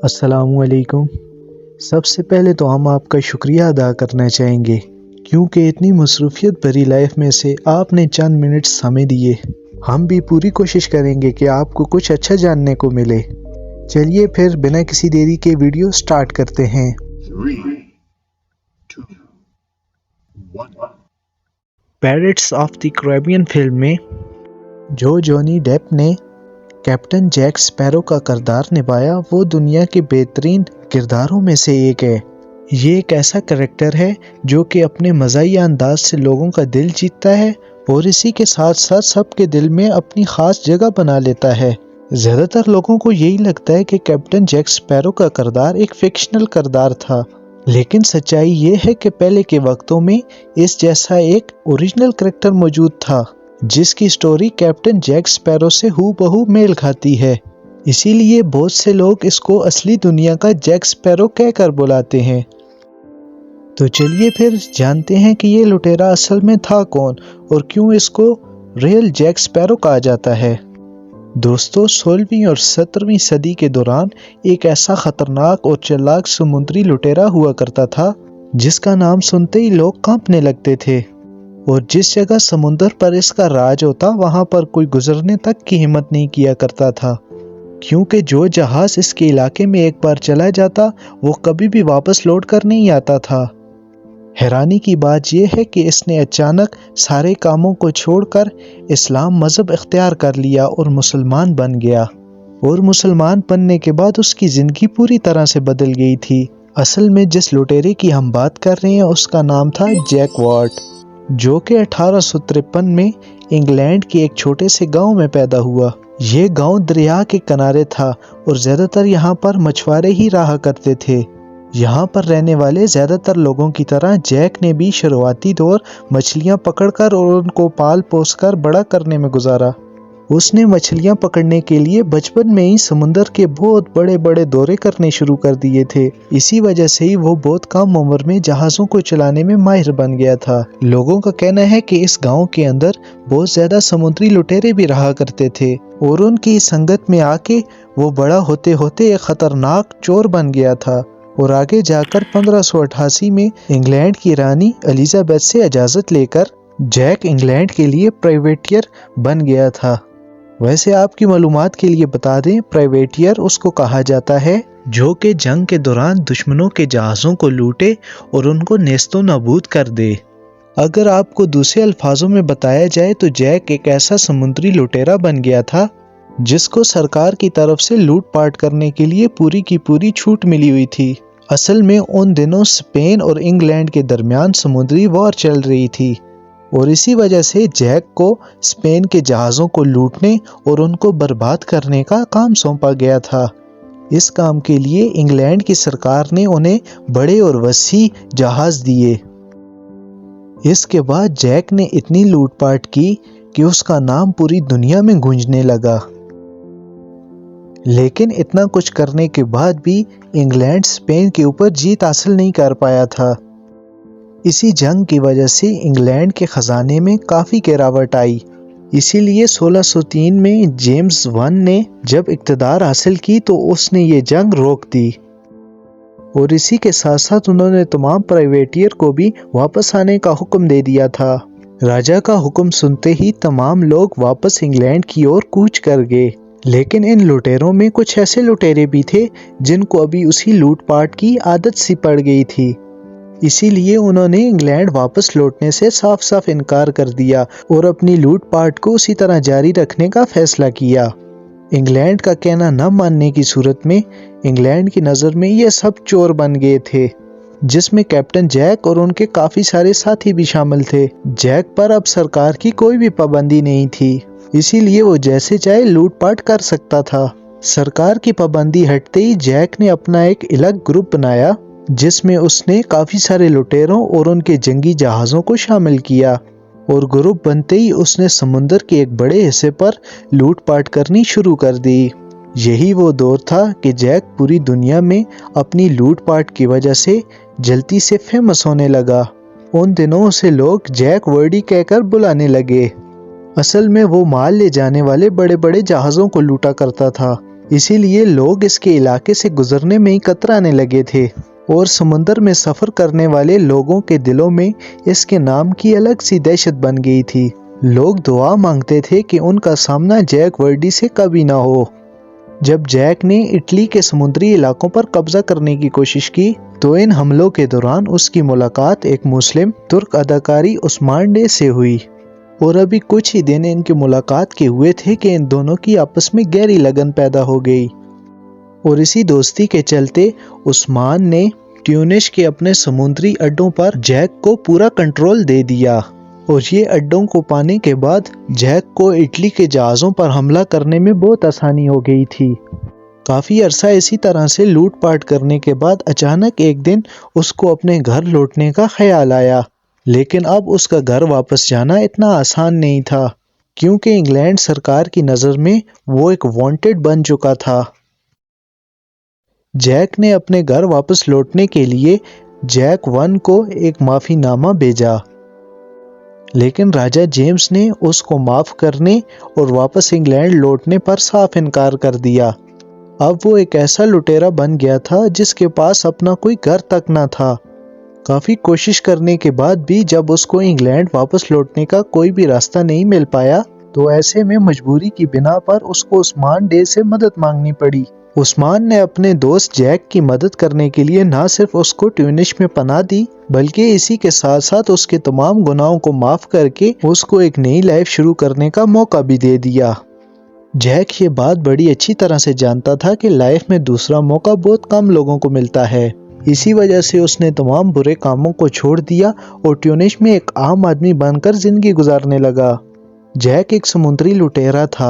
السلام علیکم۔ سب سے پہلے تو ہم آپ کا شکریہ ادا کرنا چاہیں گے کیونکہ اتنی مصروفیت بھری لائف میں سے آپ نے چند منٹس ہمیں دیے۔ ہم بھی پوری کوشش کریں گے کہ آپ کو کچھ اچھا جاننے کو ملے۔ چلیے پھر بنا کسی دیری کے ویڈیو سٹارٹ کرتے ہیں۔ 3, 2, 1. Parrots of the Caribbean film میں جو جونی ڈیپ نے کیپٹن جیک اسپیرو کا کردار نبھایا وہ دنیا کے بہترین کرداروں میں سے ایک ہے۔ یہ ایک ایسا کریکٹر ہے جو کہ اپنے مزاحیہ انداز سے لوگوں کا دل جیتتا ہے اور اسی کے ساتھ ساتھ سب کے دل میں اپنی خاص جگہ بنا لیتا ہے۔ زیادہ تر لوگوں کو یہی لگتا ہے کہ کیپٹن جیک اسپیرو کا کردار ایک فکشنل کردار تھا، لیکن سچائی یہ ہے کہ پہلے کے وقتوں میں اس جیسا ایک اوریجنل کریکٹر موجود تھا جس کی سٹوری کیپٹن جیک اسپیرو سے ہو بہو میل کھاتی ہے۔ اسی لیے بہت سے لوگ اس کو اصلی دنیا کا جیک اسپیرو کہہ کر بلاتے ہیں۔ تو چلیے پھر جانتے ہیں کہ یہ لٹیرا اصل میں تھا کون اور کیوں اس کو ریئل جیک اسپیرو کہا جاتا ہے۔ دوستو، 16ویں اور 17ویں صدی کے دوران ایک ایسا خطرناک اور چالاک سمندری لٹیرا ہوا کرتا تھا جس کا نام سنتے ہی لوگ کانپنے لگتے تھے، اور جس جگہ سمندر پر اس کا راج ہوتا وہاں پر کوئی گزرنے تک کی ہمت نہیں کیا کرتا تھا، کیونکہ جو جہاز اس کے علاقے میں ایک بار چلا جاتا وہ کبھی بھی واپس لوٹ کر نہیں آتا تھا۔ حیرانی کی بات یہ ہے کہ اس نے اچانک سارے کاموں کو چھوڑ کر اسلام مذہب اختیار کر لیا اور مسلمان بن گیا، اور مسلمان بننے کے بعد اس کی زندگی پوری طرح سے بدل گئی تھی۔ اصل میں جس لٹیرے کی ہم بات کر رہے ہیں اس کا نام تھا جیک واٹ، جو کہ 1853 میں انگلینڈ کے ایک چھوٹے سے گاؤں میں پیدا ہوا۔ یہ گاؤں دریا کے کنارے تھا اور زیادہ تر یہاں پر مچھوارے ہی رہا کرتے تھے۔ یہاں پر رہنے والے زیادہ تر لوگوں کی طرح جیک نے بھی شروعاتی دور مچھلیاں پکڑ کر اور ان کو پال پوس کر بڑا کرنے میں گزارا۔ اس نے مچھلیاں پکڑنے کے لیے بچپن میں ہی سمندر کے بہت بڑے بڑے دورے کرنے شروع کر دیے تھے، اسی وجہ سے ہی وہ بہت کم عمر میں جہازوں کو چلانے میں ماہر بن گیا تھا۔ لوگوں کا کہنا ہے کہ اس گاؤں کے اندر بہت زیادہ سمندری لٹیرے بھی رہا کرتے تھے اور ان کی سنگت میں آ کے وہ بڑا ہوتے ہوتے ایک خطرناک چور بن گیا تھا، اور آگے جا کر 1588 میں انگلینڈ کی رانی الیزابتھ سے اجازت لے کر جیک انگلینڈ کے لیے پرائیویٹیر بن گیا تھا۔ ویسے آپ کی معلومات کے لیے بتا دیں، پرائیویٹیر اس کو کہا جاتا ہے جو کہ جنگ کے دوران دشمنوں کے جہازوں کو لوٹے اور ان کو نیست و نابود کر دے۔ اگر آپ کو دوسرے الفاظوں میں بتایا جائے تو جیک ایک ایسا سمندری لٹیرا بن گیا تھا جس کو سرکار کی طرف سے لوٹ پاٹ کرنے کے لیے پوری کی پوری چھوٹ ملی ہوئی تھی۔ اصل میں ان دنوں اسپین اور انگلینڈ کے درمیان سمندری وار چل رہی تھی، اور اسی وجہ سے جیک کو اسپین کے جہازوں کو لوٹنے اور ان کو برباد کرنے کا کام سونپا گیا تھا۔ اس کام کے لیے انگلینڈ کی سرکار نے انہیں بڑے اور وسیع جہاز دیے۔ اس کے بعد جیک نے اتنی لوٹ پاٹ کی کہ اس کا نام پوری دنیا میں گونجنے لگا، لیکن اتنا کچھ کرنے کے بعد بھی انگلینڈ اسپین کے اوپر جیت حاصل نہیں کر پایا تھا۔ اسی جنگ کی وجہ سے انگلینڈ کے خزانے میں کافی گراوٹ آئی، اسی لیے 1603 میں جیمز I نے جب اقتدار حاصل کی تو اس نے یہ جنگ روک دی، اور اسی کے ساتھ ساتھ انہوں نے تمام پرائیویٹیر کو بھی واپس آنے کا حکم دے دیا تھا۔ راجا کا حکم سنتے ہی تمام لوگ واپس انگلینڈ کی اور کوچ کر گئے، لیکن ان لٹیروں میں کچھ ایسے لٹیرے بھی تھے جن کو ابھی اسی لوٹ پاٹ کی عادت سی پڑ گئی تھی، اسی لیے انہوں نے انگلینڈ واپس لوٹنے سے صاف صاف انکار کر دیا اور اپنی لوٹ پاٹ کو اسی طرح جاری رکھنے کا فیصلہ کیا۔ انگلینڈ کا کہنا نہ ماننے کی صورت میں انگلینڈ کی نظر میں یہ سب چور بن گئے تھے، جس میں کیپٹن جیک اور ان کے کافی سارے ساتھی بھی شامل تھے۔ جیک پر اب سرکار کی کوئی بھی پابندی نہیں تھی، اسی لیے وہ جیسے چاہے لوٹ پاٹ کر سکتا تھا۔ سرکار کی پابندی ہٹتے ہی جیک نے اپنا ایک الگ گروپ بنایا جس میں اس نے کافی سارے لٹیروں اور ان کے جنگی جہازوں کو شامل کیا، اور گروپ بنتے ہی اس نے سمندر کے ایک بڑے حصے پر لوٹ پاٹ کرنی شروع کر دی۔ یہی وہ دور تھا کہ جیک پوری دنیا میں اپنی لوٹ پاٹ کی وجہ سے جلدی سے فیمس ہونے لگا۔ ان دنوں اسے لوگ جیک ورڈی کہہ کر بلانے لگے۔ اصل میں وہ مال لے جانے والے بڑے بڑے جہازوں کو لوٹا کرتا تھا، اسی لیے لوگ اس کے علاقے سے گزرنے میں ہی کترانے لگے تھے اور سمندر میں سفر کرنے والے لوگوں کے دلوں میں اس کے نام کی الگ سی دہشت بن گئی تھی۔ لوگ دعا مانگتے تھے کہ ان کا سامنا جیک ورڈی سے کبھی نہ ہو۔ جب جیک نے اٹلی کے سمندری علاقوں پر قبضہ کرنے کی کوشش کی تو ان حملوں کے دوران اس کی ملاقات ایک مسلم ترک اداکاری عثمان ڈے سے ہوئی، اور ابھی کچھ ہی دن ان کی ملاقات کے ہوئے تھے کہ ان دونوں کی آپس میں گہری لگن پیدا ہو گئی، اور اسی دوستی کے چلتے عثمان نے ٹیونس کے اپنے سمندری اڈوں پر جیک کو پورا کنٹرول دے دیا، اور یہ اڈوں کو پانے کے بعد جیک کو اٹلی کے جہازوں پر حملہ کرنے میں بہت آسانی ہو گئی تھی۔ کافی عرصہ اسی طرح سے لوٹ پاٹ کرنے کے بعد اچانک ایک دن اس کو اپنے گھر لوٹنے کا خیال آیا، لیکن اب اس کا گھر واپس جانا اتنا آسان نہیں تھا، کیونکہ انگلینڈ سرکار کی نظر میں وہ ایک وانٹڈ بن چکا تھا۔ جیک نے اپنے گھر واپس لوٹنے کے لیے جیک 1 کو ایک معافی نامہ بھیجا، لیکن راجہ جیمز نے اس کو معاف کرنے اور واپس انگلینڈ لوٹنے پر صاف انکار کر دیا۔ اب وہ ایک ایسا لٹیرا بن گیا تھا جس کے پاس اپنا کوئی گھر تک نہ تھا۔ کافی کوشش کرنے کے بعد بھی جب اس کو انگلینڈ واپس لوٹنے کا کوئی بھی راستہ نہیں مل پایا تو ایسے میں مجبوری کی بنا پر اس کو عثمان ڈے سے مدد مانگنی پڑی۔ عثمان نے اپنے دوست جیک کی مدد کرنے کے لیے نہ صرف اس کو ٹیونس میں پناہ دی بلکہ اسی کے ساتھ ساتھ اس کے تمام گناہوں کو معاف کر کے اس کو ایک نئی لائف شروع کرنے کا موقع بھی دے دیا۔ جیک یہ بات بڑی اچھی طرح سے جانتا تھا کہ لائف میں دوسرا موقع بہت کم لوگوں کو ملتا ہے، اسی وجہ سے اس نے تمام برے کاموں کو چھوڑ دیا اور ٹیونس میں ایک عام آدمی بن کر زندگی گزارنے لگا۔ جیک ایک سمندری لٹیرا تھا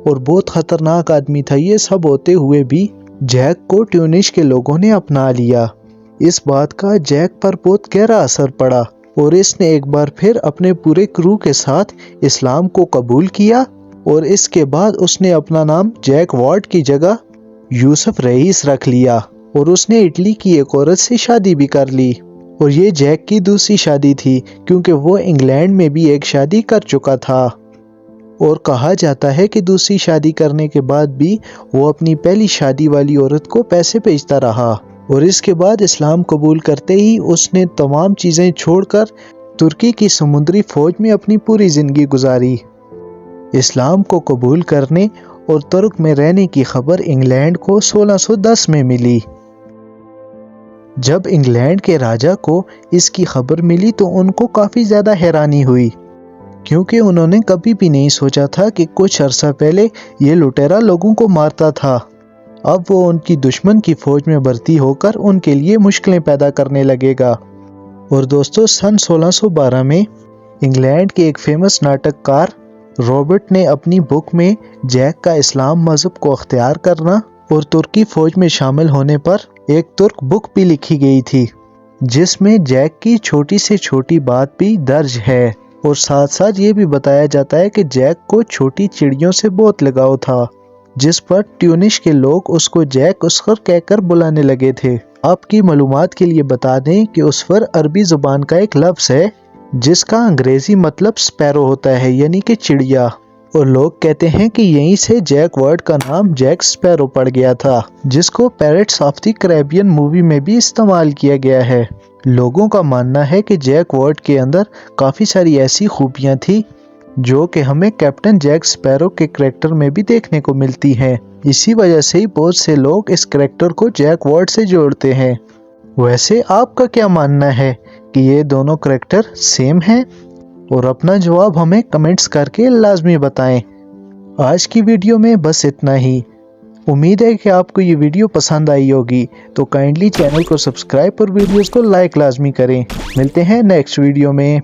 اور بہت خطرناک آدمی تھا، یہ سب ہوتے ہوئے بھی جیک کو ٹیونس کے لوگوں نے اپنا لیا۔ اس بات کا جیک پر بہت گہرا اثر پڑا اور اس نے ایک بار پھر اپنے پورے کرو کے ساتھ اسلام کو قبول کیا، اور اس کے بعد اس نے اپنا نام جیک وارڈ کی جگہ یوسف رئیس رکھ لیا، اور اس نے اٹلی کی ایک عورت سے شادی بھی کر لی، اور یہ جیک کی دوسری شادی تھی کیونکہ وہ انگلینڈ میں بھی ایک شادی کر چکا تھا، اور کہا جاتا ہے کہ دوسری شادی کرنے کے بعد بھی وہ اپنی پہلی شادی والی عورت کو پیسے بھیجتا رہا، اور اس کے بعد اسلام قبول کرتے ہی اس نے تمام چیزیں چھوڑ کر ترکی کی سمندری فوج میں اپنی پوری زندگی گزاری۔ اسلام کو قبول کرنے اور ترک میں رہنے کی خبر انگلینڈ کو 1610 میں ملی۔ جب انگلینڈ کے راجہ کو اس کی خبر ملی تو ان کو کافی زیادہ حیرانی ہوئی، کیونکہ انہوں نے کبھی بھی نہیں سوچا تھا کہ کچھ عرصہ پہلے یہ لٹیرا لوگوں کو مارتا تھا، اب وہ ان کی دشمن کی فوج میں بھرتی ہو کر ان کے لیے مشکلیں پیدا کرنے لگے گا۔ اور دوستو، سن 1612 میں انگلینڈ کے ایک فیمس ناٹک کار رابرٹ نے اپنی بک میں جیک کا اسلام مذہب کو اختیار کرنا اور ترکی فوج میں شامل ہونے پر ایک ترک بک بھی لکھی گئی تھی، جس میں جیک کی چھوٹی سے چھوٹی بات بھی درج ہے، اور ساتھ ساتھ یہ بھی بتایا جاتا ہے کہ جیک کو چھوٹی چڑیوں سے بہت لگاؤ تھا، جس پر ٹیونس کے لوگ اس کو جیک اسخر کہہ کر بلانے لگے تھے۔ آپ کی معلومات کے لیے بتا دیں کہ اسفر عربی زبان کا ایک لفظ ہے جس کا انگریزی مطلب سپیرو ہوتا ہے، یعنی کہ چڑیا، اور لوگ کہتے ہیں کہ یہیں سے جیک ورڈ کا نام جیک سپیرو پڑ گیا تھا، جس کو parrots of the Caribbean movie میں بھی استعمال کیا گیا ہے۔ لوگوں کا ماننا ہے کہ جیک ورڈ کے اندر کافی ساری ایسی خوبیاں تھیں جو کہ ہمیں کیپٹن جیک سپیرو کے کریکٹر میں بھی دیکھنے کو ملتی ہیں، اسی وجہ سے بہت سے لوگ اس کریکٹر کو جیک ورڈ سے جوڑتے ہیں۔ ویسے آپ کا کیا ماننا ہے کہ یہ دونوں کریکٹر سیم ہیں؟ اور اپنا جواب ہمیں کمنٹس کر کے لازمی بتائیں۔ آج کی ویڈیو میں بس اتنا ہی، امید ہے کہ آپ کو یہ ویڈیو پسند آئی ہوگی، تو کائنڈلی چینل کو سبسکرائب اور ویڈیوز کو لائک لازمی کریں۔ ملتے ہیں نیکسٹ ویڈیو میں۔